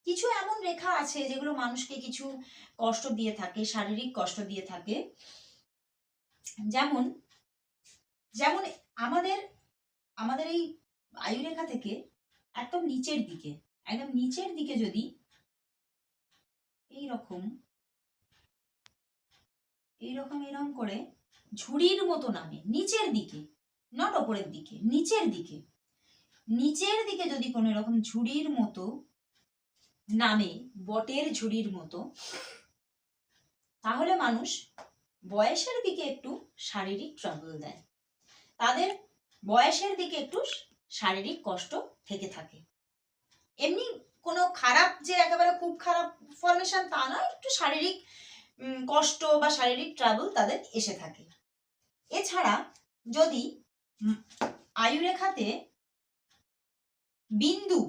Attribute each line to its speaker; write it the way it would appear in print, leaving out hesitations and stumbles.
Speaker 1: কিছু এমন রেখা আছে যেগুলো মানুষকে কিছু কষ্ট দিয়ে থাকে, শারীরিক কষ্ট দিয়ে থাকে। যেমন যেমন আমাদের আমাদের এই আয়ুরেখা থেকে একদম নিচের দিকে যদি এইরকম এরকম করে ঝুড়ির মতো নামে নিচের দিকে, নট ওপরের দিকে, নিচের দিকে যদি কোনো এরকম ঝুড়ির মতো নামে, বটের ঝুড়ির মতো, তাহলে মানুষ বয়সের দিকে একটু শারীরিক ট্রাবল দেয়, তাদের বয়সের দিকে একটু শারীরিক কষ্ট থেকে থাকে। এমনি কোনো খারাপ যে একেবারে খুব খারাপ ফরমেশন তা নয়, একটু শারীরিক কষ্ট বা শারীরিক ট্রাবল তাদের এসে থাকে। এছাড়া যদি আয়ুরেখাতে বিন্দুর